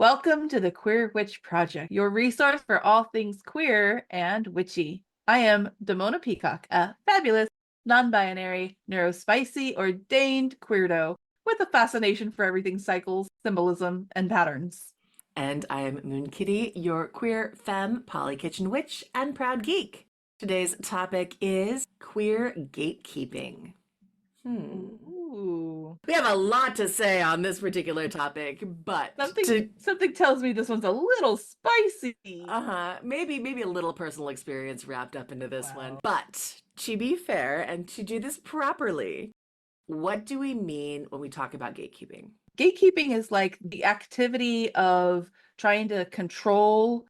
Welcome to the Queer Witch Project, your resource for all things queer and witchy. I am Damona Peacock, a fabulous, non-binary, neurospicy, ordained queerdo with a fascination for everything cycles, symbolism, and patterns. And I am Moonkittee, your queer femme, poly kitchen witch, and proud geek. Today's topic is queer gatekeeping. Ooh. We have a lot to say on this particular topic, but Something tells me this one's a little spicy. maybe a little personal experience wrapped up into this one. Wow. But to be fair and to do this properly, what do we mean when we talk about gatekeeping? Gatekeeping is like the activity of trying to control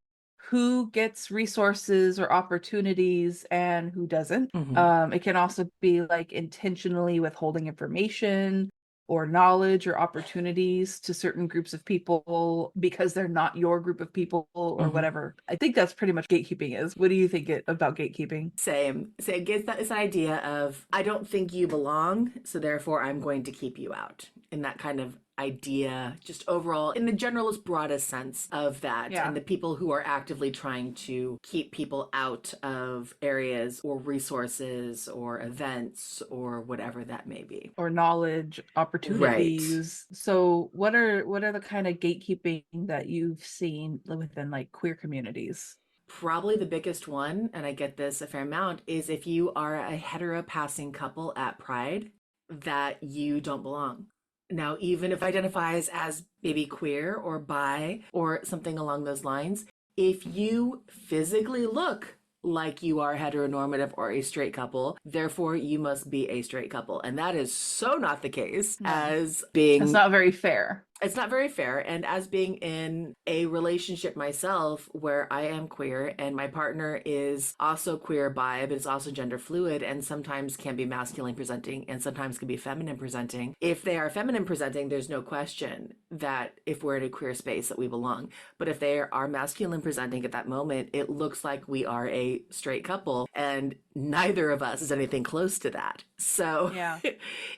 who gets resources or opportunities and who doesn't. It can also be like intentionally withholding information or knowledge or opportunities to certain groups of people because they're not your group of people or whatever. I think that's pretty much gatekeeping is. What do you think about gatekeeping? Same. It's an idea of I don't think you belong, so therefore I'm going to keep you out. In that kind of idea, just overall, in the generalist, broadest sense of that, Yeah. and the people who are actively trying to keep people out of areas or resources or events or whatever that may be. Or knowledge, opportunities. So what are the kind of gatekeeping that you've seen within like queer communities? Probably the biggest one, and I get this a fair amount, is if you are a hetero passing couple at Pride, that you don't belong. Now, even if identifies as maybe queer or bi or something along those lines, if you physically look like you are heteronormative or a straight couple, therefore you must be a straight couple. And that is so not the case as being. It's not very fair. It's not very fair. And as being in a relationship myself where I am queer and my partner is also queer bi, but is also gender fluid and sometimes can be masculine presenting and sometimes can be feminine presenting. If they are feminine presenting, there's no question that if we're in a queer space that we belong. But if they are masculine presenting at that moment, it looks like we are a straight couple and neither of us is anything close to that. So Yeah.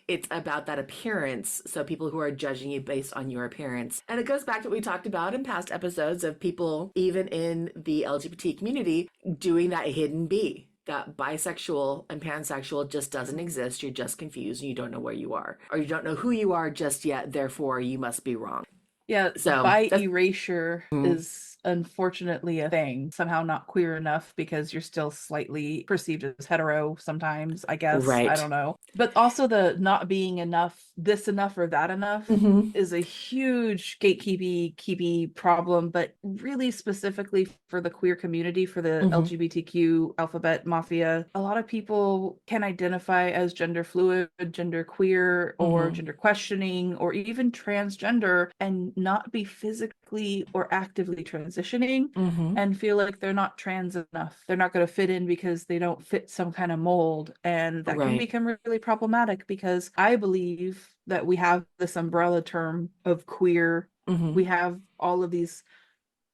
it's about that appearance. So people who are judging you based on your appearance. And it goes back to what we talked about in past episodes of people, even in the LGBT community, doing that hidden B. That bisexual and pansexual just doesn't exist. You're just confused and you don't know where you are. Or you don't know who you are just yet, therefore you must be wrong. Yeah, So bi erasure is unfortunately a thing. Somehow not queer enough because you're still slightly perceived as hetero sometimes, I guess. Right. I don't know. But also the not being enough, this enough or that enough is a huge gatekeepy problem, but really specifically for the queer community, for the LGBTQ alphabet mafia. A lot of people can identify as gender fluid, gender queer, or gender questioning, or even transgender and not be physically or actively transitioning and feel like they're not trans enough. They're not going to fit in because they don't fit some kind of mold. And that can become really problematic because I believe that we have this umbrella term of queer. We have all of these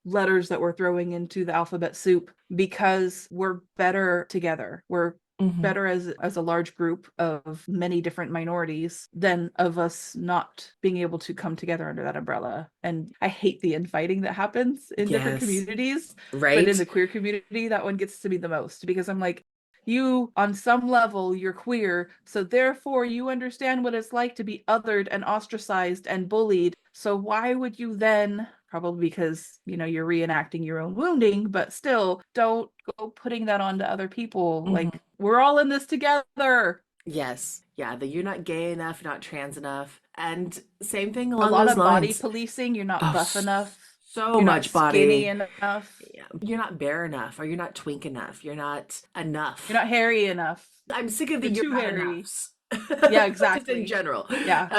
letters that we're throwing into the alphabet soup because we're better together. We're better as a large group of many different minorities than of us not being able to come together under that umbrella. And I hate the infighting that happens in different communities, but in the queer community, that one gets to me the most because I'm like, you, on some level, you're queer, so therefore you understand what it's like to be othered and ostracized and bullied. So why would you then, probably because, you're reenacting your own wounding, but still don't go putting that onto other people. Like, we're all in this together. Yes. Yeah, that you're not gay enough, not trans enough. And same thing along A lot those of body lines. policing, you're not buff enough. So You're much not skinny body. enough. Yeah. You're not bare enough, or you're not twink enough. You're not enough. You're not hairy enough. I'm sick of the You're you're too not hairy. enoughs. Yeah, Just in exactly. general. Yeah.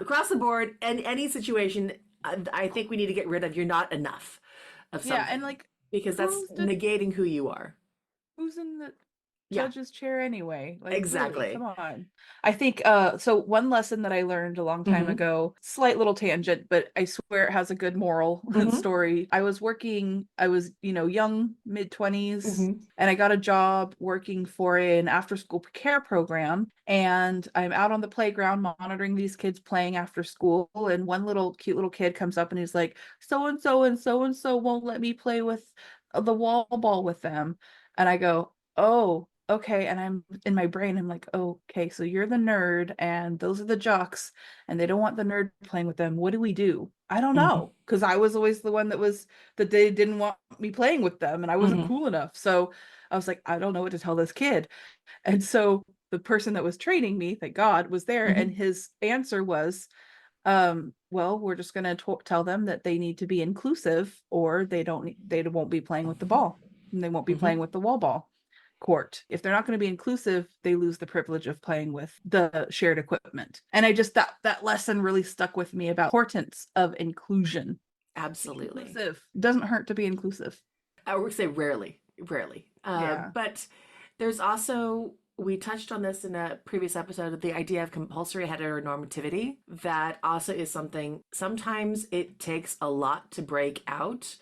Across the board, and any situation, I think we need to get rid of you're not enough of Yeah, something. and like Because that's negating who you are. who's in the Yeah, judge's chair anyway. Like, really, exactly. come on. I think so one lesson that I learned a long time Mm-hmm. ago, slight little tangent, but I swear it has a good moral Mm-hmm. story. I was, young, mid-20s, Mm-hmm. and I got a job working for an after-school care program, and I'm out on the playground monitoring these kids playing after school, and one little cute little kid comes up and he's like, so and so and so and so won't let me play with the wall ball with them. And I go, oh, okay. And I'm in my brain, I'm like, oh, okay, so you're the nerd and those are the jocks and they don't want the nerd playing with them. What do we do? I don't Mm-hmm. know. Because I was always the one that they didn't want me playing with them and I wasn't Mm-hmm. cool enough. So I was like, I don't know what to tell this kid. And so the person that was training me, thank God, was there. And Mm-hmm. his answer was, well, we're just going to tell them that they need to be inclusive or they won't be playing with the ball and they won't be Mm-hmm. playing with the wall ball court. If they're not going to be inclusive, they lose the privilege of playing with the shared equipment. And I just that lesson really stuck with me about importance of inclusion. Be Absolutely. inclusive. Doesn't hurt to be inclusive. I would say rarely, rarely. Yeah. But there's also, we touched on this in a previous episode of the idea of compulsory heteronormativity. That also is something, sometimes it takes a lot to break out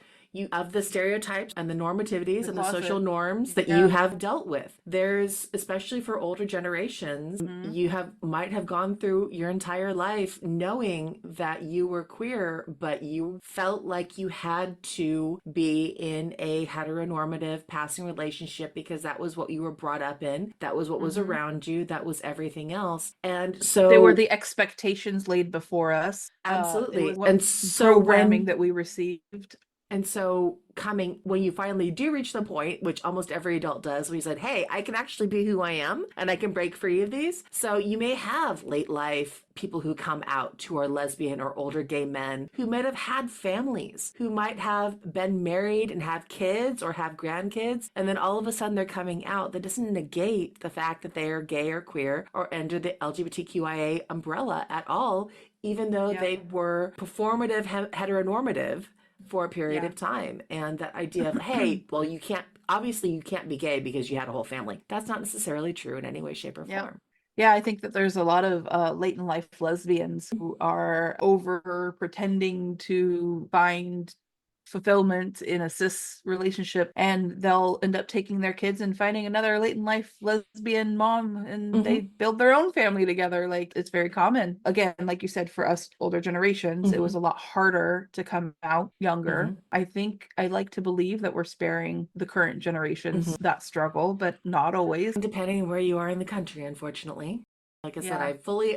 of the stereotypes and the normativities The and the social closet. norms that you Yeah. have dealt with. There's, especially for older generations, Mhm. you might have gone through your entire life knowing that you were queer, but you felt like you had to be in a heteronormative passing relationship because that was what you were brought up in, that was what was Mhm. around you, that was everything else. And They were so the expectations laid before us. It was absolutely. what And so programming when that we received. And so, coming when you finally do reach the point, which almost every adult does, where you said, hey, I can actually be who I am and I can break free of these. So, you may have late life people who come out who are lesbian or older gay men who might have had families, who might have been married and have kids or have grandkids. And then all of a sudden they're coming out. That doesn't negate the fact that they are gay or queer or under the LGBTQIA umbrella at all, even though Yeah. they were performative heteronormative for a period Yeah. of time. And that idea of, hey, well, obviously you can't be gay because you had a whole family. That's not necessarily true in any way, shape, or Yeah. form. Yeah, I think that there's a lot of late in life lesbians who are over pretending to find fulfillment in a cis relationship, and they'll end up taking their kids and finding another late in life lesbian mom, and they Mm-hmm. build their own family together. Like, it's very common. Again, like you said, for us older generations, it Mm-hmm. was a lot harder to come out Mm-hmm. younger. I think I like to believe that we're sparing the current Mm-hmm. generations that struggle, but not always. Depending on where you are in the country, unfortunately. Like I said, Yeah.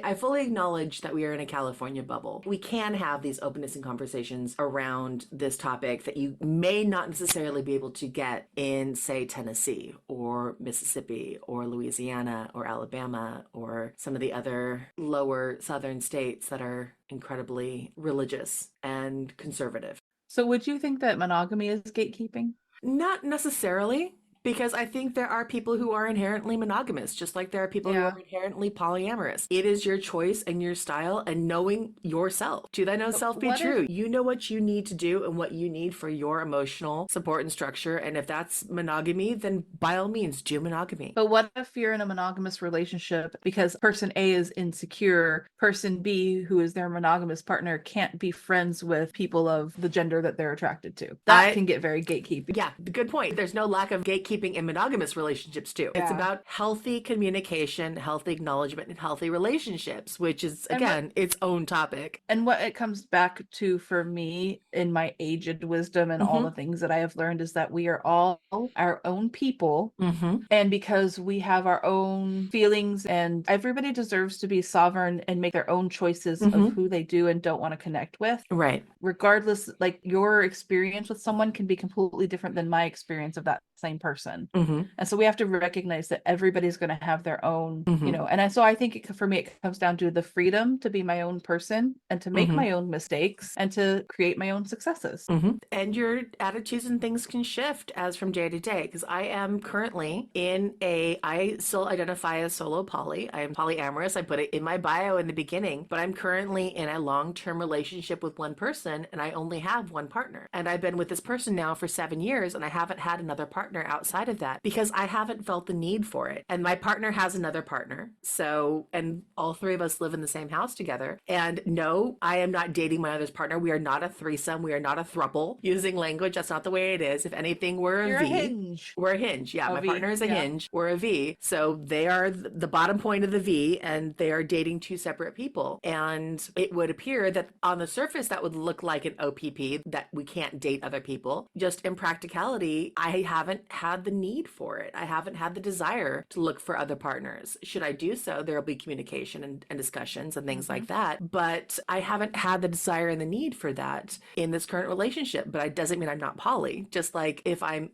I fully acknowledge that we are in a California bubble. We can have these openness and conversations around this topic that you may not necessarily be able to get in, say, Tennessee or Mississippi or Louisiana or Alabama or some of the other lower southern states that are incredibly religious and conservative. So would you think that monogamy is gatekeeping? Not necessarily, because I think there are people who are inherently monogamous, just like there are people who Yeah. are inherently polyamorous. It is your choice and your style and knowing yourself. To thine own But self be what if true. You know what you need to do and what you need for your emotional support and structure. And if that's monogamy, then by all means, do monogamy. But what if you're in a monogamous relationship because person A is insecure, person B, who is their monogamous partner, can't be friends with people of the gender that they're attracted to? That I can get very gatekeeping. Yeah, good point. There's no lack of gatekeeping in monogamous relationships, too. It's Yeah. about healthy communication, healthy acknowledgement, and healthy relationships, which is, And what again, its own topic. And what it comes back to for me in my aged wisdom and all Mm-hmm. the things that I have learned is that we are all our own people. Mm-hmm. And because we have our own feelings, and everybody deserves to be sovereign and make their own choices of Mm-hmm. who they do and don't want to connect with. Right. Regardless, like, your experience with someone can be completely different than my experience of that same person. Mm-hmm. And so we have to recognize that everybody's going to have their own, Mm-hmm. so I think for me, it comes down to the freedom to be my own person and to make Mm-hmm. my own mistakes and to create my own successes. Mm-hmm. And your attitudes and things can shift as from day to day. Because I am currently I still identify as solo poly. I am polyamorous. I put it in my bio in the beginning, but I'm currently in a long-term relationship with one person and I only have one partner. And I've been with this person now for 7 years and I haven't had another partner. partner outside of that because I haven't felt the need for it. And my partner has another partner. So, and all three of us live in the same house together. And no, I am not dating my other's partner. We are not a threesome. We are not a throuple. Using language, that's not the way it is. If anything, we're a You're V. a hinge. We're a hinge. Yeah, A my V, partner is a yeah. hinge. We're a V. So they are the bottom point of the V, and they are dating two separate people. And it would appear that on the surface, that would look like an OPP, that we can't date other people. Just in practicality, I haven't had the need for it. I haven't had the desire to look for other partners. Should I do so, there will be communication and discussions and things like that. But I haven't had the desire and the need for that in this current relationship. But it doesn't mean I'm not poly. Just like if I'm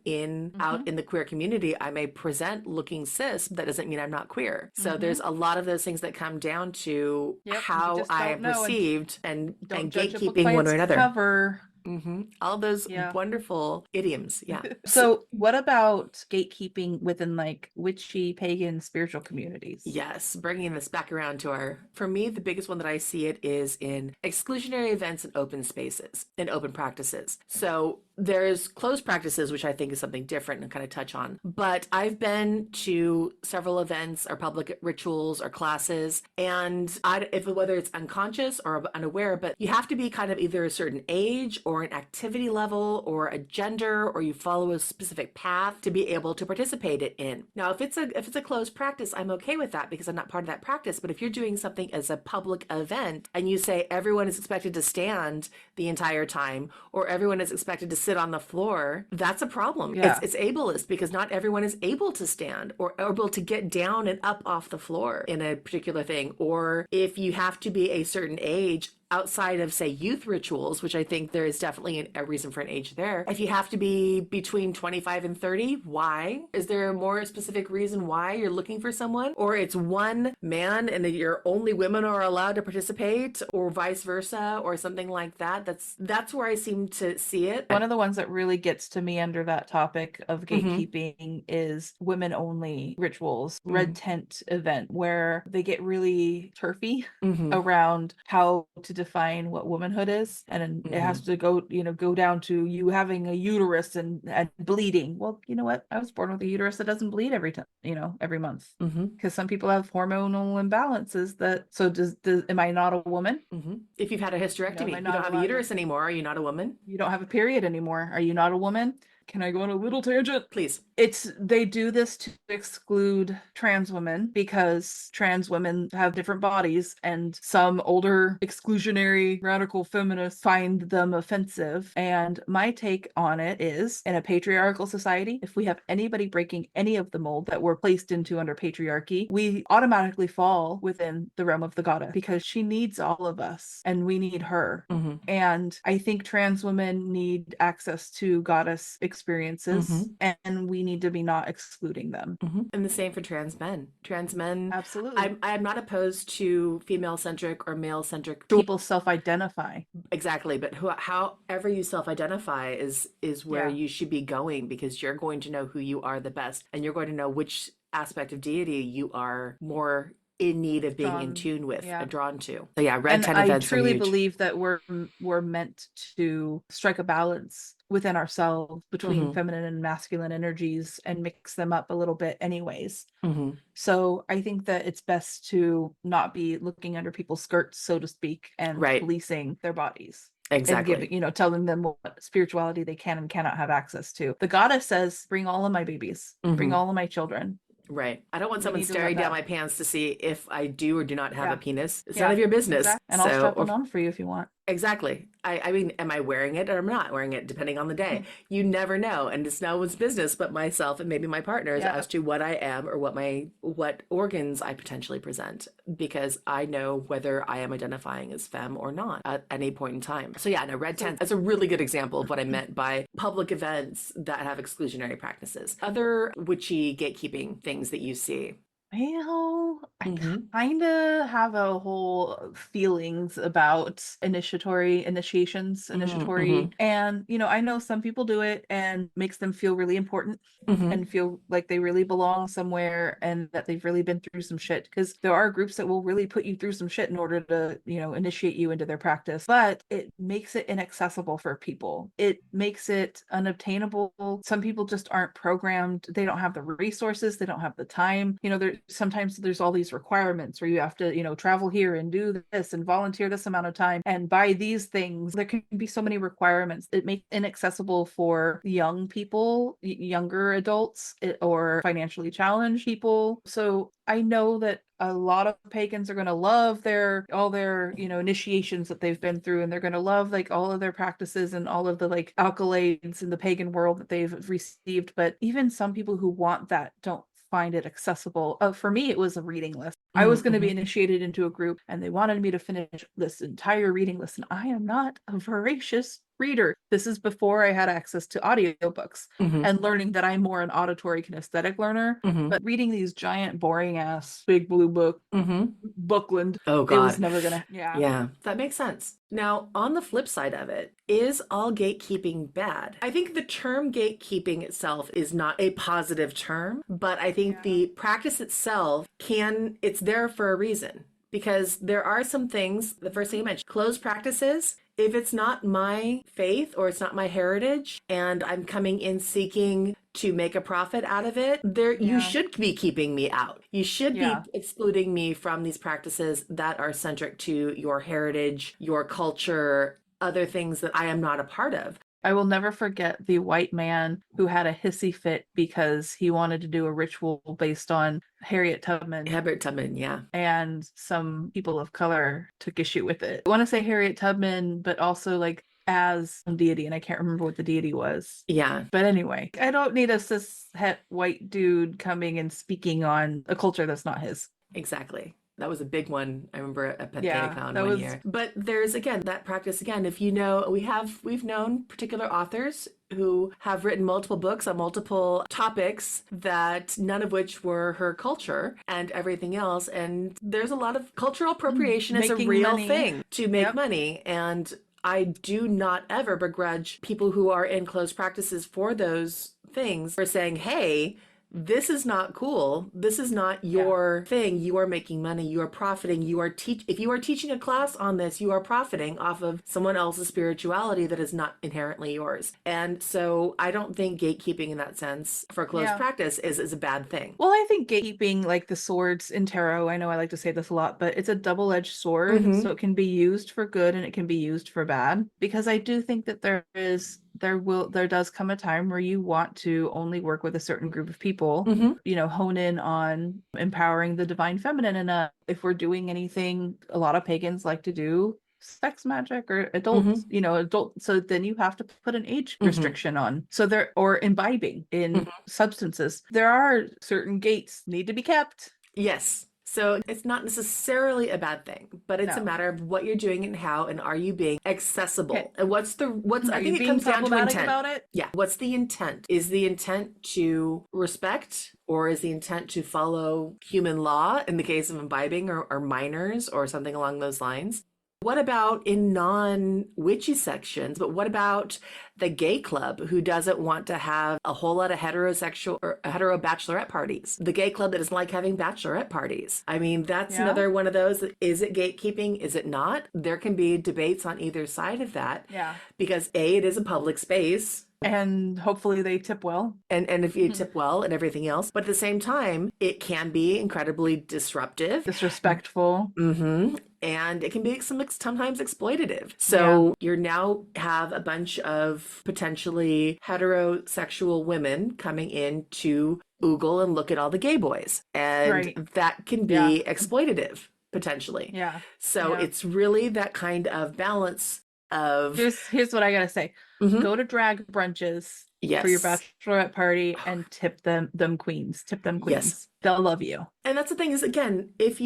out in the queer community, I may present looking cis, but that doesn't mean I'm not queer. So there's a lot of those things that come down to how I am perceived and gatekeeping one or another. Cover. All those wonderful idioms. Yeah. So what about gatekeeping within like witchy, pagan, spiritual communities? Yes. Bringing this back around to for me, the biggest one that I see it is in exclusionary events and open spaces and open practices. So there's closed practices, which I think is something different and kind of touch on. But I've been to several events or public rituals or classes, and whether it's unconscious or unaware, but you have to be kind of either a certain age or an activity level or a gender, or you follow a specific path to be able to participate in. Now, if it's a closed practice, I'm okay with that because I'm not part of that practice. But if you're doing something as a public event and you say everyone is expected to stand the entire time or everyone is expected to sit on the floor, that's a problem. Yeah. It's ableist because not everyone is able to stand or able to get down and up off the floor in a particular thing. Or if you have to be a certain age, outside of, say, youth rituals, which I think there is definitely a reason for an age there. If you have to be between 25 and 30, why? Is there a more specific reason why you're looking for someone? Or it's one man and your only women are allowed to participate, or vice versa, or something like that. That's where I seem to see it. One of the ones that really gets to me under that topic of gatekeeping is women-only rituals, red tent event, where they get really turfy around how to define what womanhood is, and it has to go down to you having a uterus and bleeding. Well, you know what, I was born with a uterus that doesn't bleed every time, every month, because some people have hormonal imbalances. Am I not a woman? If you've had a hysterectomy, you don't have a uterus anymore, are you not a woman? You don't have a period anymore, are you not a woman? Can I go on a little tangent? Please. They do this to exclude trans women because trans women have different bodies, and some older exclusionary radical feminists find them offensive. And my take on it is, in a patriarchal society, if we have anybody breaking any of the mold that we're placed into under patriarchy, we automatically fall within the realm of the goddess, because she needs all of us and we need her. And I think trans women need access to goddess experiences, and we need to be not excluding them. And the same for trans men. Trans men, absolutely. I'm not opposed to female-centric or male-centric. People self-identify. Exactly, but however you self-identify is where you should be going, because you're going to know who you are the best, and you're going to know which aspect of deity you are more in need of being in tune with and drawn to. So red tent events. I truly believe that we're meant to strike a balance within ourselves between feminine and masculine energies and mix them up a little bit anyways. So I think that it's best to not be looking under people's skirts, so to speak, and policing their bodies. Exactly. And telling them what spirituality they can and cannot have access to. The goddess says, bring all of my babies, bring all of my children. Right. I don't want someone staring down my pants to see if I do or do not have a penis. It's none of your business. Exactly. And I'll strap one on for you if you want. Exactly. I mean, am I wearing it or am I not wearing it, depending on the day? You never know. And it's no one's business but myself and maybe my partner's as to what I am or what organs I potentially present, because I know whether I am identifying as femme or not at any point in time. So red tent, that's a really good example of what I meant by public events that have exclusionary practices. Other witchy gatekeeping things that you see. Well, I Hmm. kind of have a whole feelings about Hmm. initiatory, and I know some people do it and makes them feel really important Hmm. and feel like they really belong somewhere and that they've really been through some shit. Because there are groups that will really put you through some shit in order to, initiate you into their practice. But it makes it inaccessible for people. It makes it unobtainable. Some people just aren't programmed. They don't have the resources. They don't have the time. Sometimes there's all these requirements where you have to, travel here and do this and volunteer this amount of time and buy these things. There can be so many requirements. It makes it inaccessible for young people, younger adults, or financially challenged people. So I know that a lot of pagans are going to love all their initiations that they've been through, and they're going to love like all of their practices and all of the like accolades in the pagan world that they've received. But even some people who want that don't find it accessible. For me, it was a reading list. I was going to be Hmm. initiated into a group and they wanted me to finish this entire reading list, and I am not a voracious reader. This is before I had access to audiobooks Hmm. and learning that I'm more an auditory kinesthetic learner. Hmm. But reading these giant, boring ass big blue Hmm. bookland, Oh it was God. never gonna. Yeah. Yeah, that makes sense. Now, on the flip side of it, is all gatekeeping bad? I think the term gatekeeping itself is not a positive term, but I think Yeah. the practice itself it's there for a reason. Because there are some things, the first thing you mentioned, closed practices. If it's not my faith or it's not my heritage, and I'm coming in seeking to make a profit out of it, you Yeah. should be keeping me out. You should be Yeah. excluding me from these practices that are centric to your heritage, your culture, other things that I am not a part of. I will never forget the white man who had a hissy fit because he wanted to do a ritual based on Harriet Tubman, Harriet Tubman, yeah. and some people of color took issue with it. I want to say Harriet Tubman, but also like as some deity, and I can't remember what the deity was. Yeah, But anyway, I don't need a cis het white dude coming and speaking on a culture that's not his. exactly. That was a big one. I remember at Yeah, PathGaeCon that one was year. But there's again that practice again. If we've known particular authors who have written multiple books on multiple topics that none of which were her culture and everything else. And there's a lot of cultural appropriation as a making real money. thing to make Yep. money. And I do not ever begrudge people who are in closed practices for those things for saying, hey, this is not cool. This is not Yeah. your thing. You are making money. You are profiting. If you are teaching a class on this, you are profiting off of someone else's spirituality that is not inherently yours. And so I don't think gatekeeping in that sense for closed Yeah. practice is a bad thing. Well, I think gatekeeping, like the swords in tarot, I know I like to say this a lot, but it's a double-edged sword. Mm-hmm. So it can be used for good and it can be used for bad. Because I do think that there does come a time where you want to only work with a certain group of people, Mm-hmm. hone in on empowering the divine feminine. And if we're doing anything, a lot of pagans like to do sex magic or adults, Mm-hmm. adult. So then you have to put an age Mm-hmm. restriction on. So there, or imbibing in Mm-hmm. substances. There are certain gates need to be kept. Yes. So it's not necessarily a bad thing, but it's a No. matter of what you're doing and how, and are you being Okay. accessible? And I Are you think it being comes down to problematic intent. about it? Yeah. What's the intent? Is the intent to respect, or is the intent to follow human law in the case of imbibing or minors or something along those lines? What about in non-witchy sections? But what about the gay club who doesn't want to have a whole lot of heterosexual or hetero bachelorette parties? The gay club that doesn't like having bachelorette parties. I mean, that's Yeah. another one of those. Is it gatekeeping? Is it not? There can be debates on either side of that Yeah. because A, it is a public space. And hopefully they tip well. And if you tip well and everything else, but at the same time, it can be incredibly disruptive. Disrespectful. Mm-hmm. And it can be sometimes exploitative. Yeah. So you now have a bunch of potentially heterosexual women coming in to oogle and look at all the gay boys. And Right. that can Yeah. be exploitative potentially. Yeah. So Yeah. it's really that kind of balance of, Here's what I gotta say. mhm, Go to drag brunches for your yes, bachelorette party and tip them queens. Tip them yes. queens. They'll love you. And that's the thing is, again, there's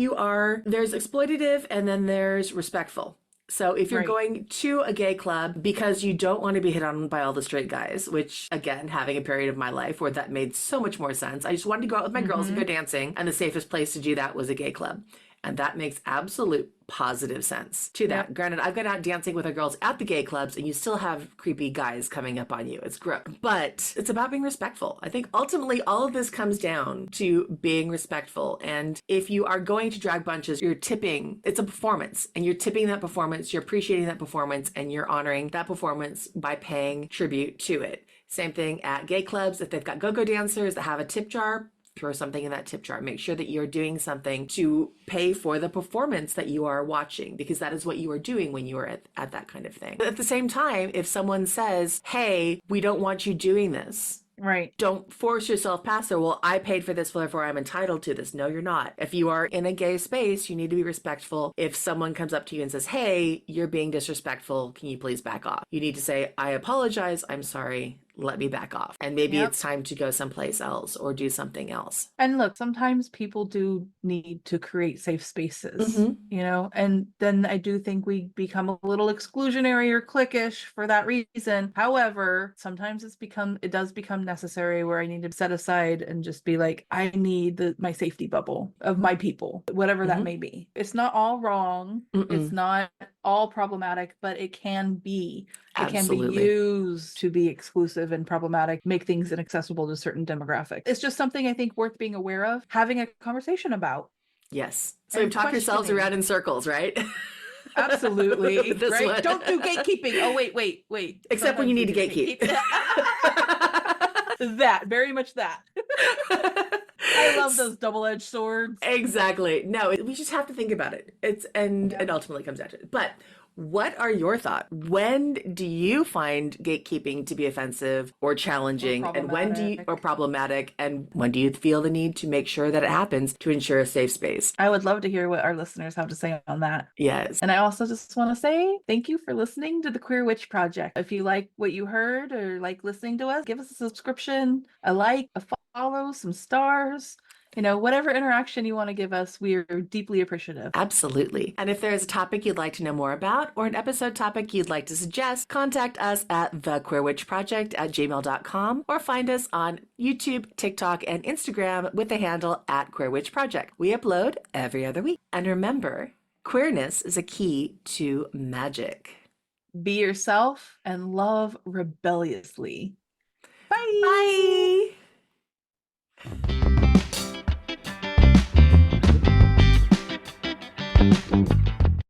exploitative and then there's respectful. So if you're Right. going to a gay club because you don't want to be hit on by all the straight guys, which again, having a period of my life where that made so much more sense. I just wanted to go out with my girls and go dancing, and the safest place to do that was a gay club. And that makes absolute positive sense to that. Yep. Granted, I've been out dancing with our girls at the gay clubs, and you still have creepy guys coming up on you. It's gross. But it's about being respectful. I think ultimately all of this comes down to being respectful. And if you are going to drag bunches, you're tipping, it's a performance, and you're tipping that performance, you're appreciating that performance, and you're honoring that performance by paying tribute to it. Same thing at gay clubs. If they've got go-go dancers that have a tip jar, throw something in that tip jar. Make sure that you're doing something to pay for the performance that you are watching, because that is what you are doing when you are at that kind of thing. But at the same time, if someone says, hey, we don't want you doing this, Right. don't force yourself past there. Well, I paid for this, therefore I'm entitled to this. No, you're not. If you are in a gay space, you need to be respectful. If someone comes up to you and says, hey, you're being disrespectful, can you please back off? You need to say, I apologize. I'm sorry. Let me back off. And maybe it's time to go someplace else or do something else. And look, sometimes people do need to create safe spaces, you know, and then I do think we become a little exclusionary or cliquish for that reason. However, sometimes it does become necessary where I need to set aside and just be like, I need my safety bubble of my people, whatever that may be. It's not all wrong. It's not all problematic, but it can be. It can be used to be exclusive and problematic, make things inaccessible to certain demographics. It's just something I think worth being aware of, having a conversation about. Yes. So we've talked yourselves around in circles, right? Absolutely. Right? One. Don't do gatekeeping. Oh, wait. Except when you need to gatekeep. That, very much that. I love those double-edged swords. Exactly. No, we just have to think about it. It ultimately comes down to it. But what are your thoughts? When do you find gatekeeping to be offensive or challenging, and problematic, and when do you feel the need to make sure that it happens to ensure a safe space? I would love to hear what our listeners have to say on that. Yes. And I also just want to say thank you for listening to the Queer Witch Project. If you like what you heard or like listening to us, give us a subscription, a like, a follow, some stars. You know, whatever interaction you want to give us, we are deeply appreciative. Absolutely. And if there is a topic you'd like to know more about or an episode topic you'd like to suggest, contact us at thequeerwitchproject@gmail.com or find us on YouTube, TikTok, and Instagram with the handle @queerwitchproject. We upload every other week. And remember, queerness is a key to magic. Be yourself and love rebelliously. Bye. Bye.